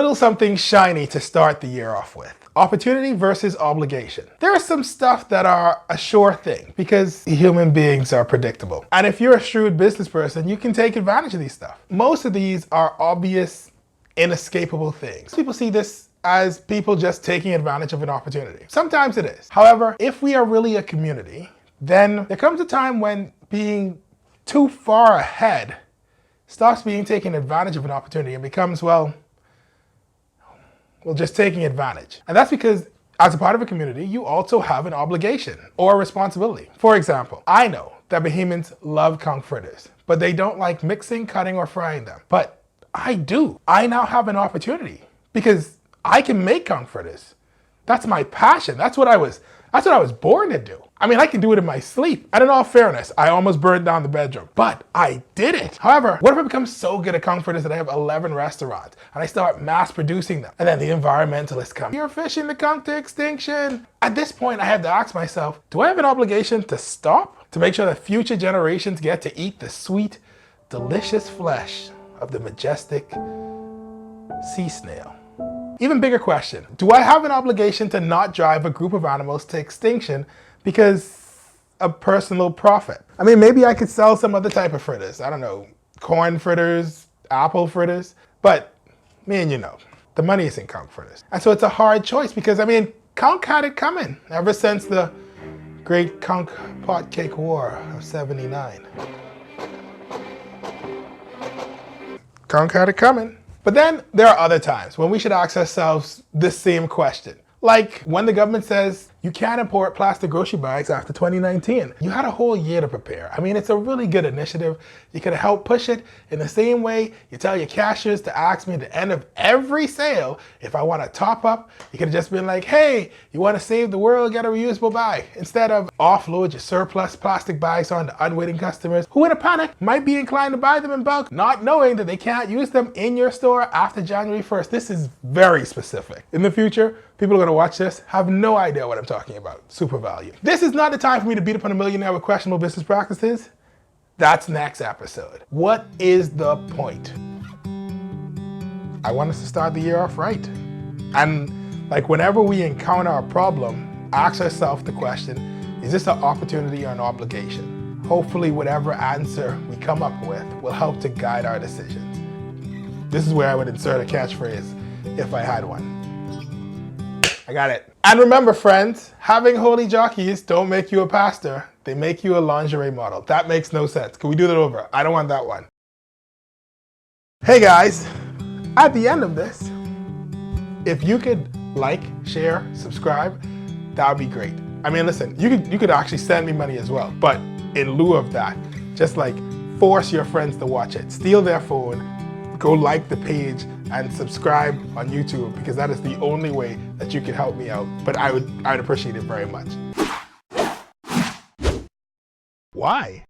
little something shiny to start the year off with. Opportunity versus obligation. There are some stuff that are a sure thing because human beings are predictable. And if you're a shrewd business person, you can take advantage of these stuff. Most of these are obvious, inescapable things. People see this as people just taking advantage of an opportunity. Sometimes it is. However, if we are really a community, then there comes a time when being too far ahead stops being taking advantage of an opportunity and becomes, well, just taking advantage. And that's because as a part of a community, you also have an obligation or a responsibility. For example, I know that Bahamians love conch fritters, but they don't like mixing, cutting, or frying them. But I do. I now have an opportunity because I can make conch fritters. That's my passion. That's what I was born to do. I mean, I can do it in my sleep. And in all fairness, I almost burned down the bedroom, but I did it. However, what if I become so good at conch fritters that I have 11 restaurants and I start mass producing them? And then the environmentalists come, "You're fishing the conch to extinction." At this point, I have to ask myself, do I have an obligation to stop? To make sure that future generations get to eat the sweet, delicious flesh of the majestic sea snail? Even bigger question, do I have an obligation to not drive a group of animals to extinction because of personal profit? I mean, maybe I could sell some other type of fritters. I don't know, corn fritters, apple fritters, but the money is in conch fritters. And so it's a hard choice because, I mean, conch had it coming ever since the great conch pot cake war of '79. Conch had it coming. But then there are other times when we should ask ourselves this same question. Like when the government says you can't import plastic grocery bags after 2019. You had a whole year to prepare. I mean, it's a really good initiative. You could help push it in the same way you tell your cashiers to ask me at the end of every sale if I want to top up. You could have just been like, "Hey, you want to save the world, get a reusable bag." Instead of offload your surplus plastic bags onto unwitting customers who in a panic might be inclined to buy them in bulk, not knowing that they can't use them in your store after January 1st. This is very specific. In the future, people are going to watch this, have no idea what I'm talking about. Super value. This is not the time for me to beat up on a millionaire with questionable business practices. That's next episode. What is the point? I want us to start the year off right. And like whenever we encounter a problem, ask ourselves the question, is this an opportunity or an obligation? Hopefully whatever answer we come up with will help to guide our decisions. This is where I would insert a catchphrase if I had one. I got it. And remember, friends, having holy jockeys don't make you a pastor. They make you a lingerie model. That makes no sense. Can we do that over? I don't want that one. Hey guys, at the end of this, if you could like, share, subscribe, that would be great. I mean, listen, you could actually send me money as well, but in lieu of that, just like force your friends to watch it. Steal their phone, go like the page, and subscribe on YouTube because that is the only way that you can help me out. But I would appreciate it very much. Why?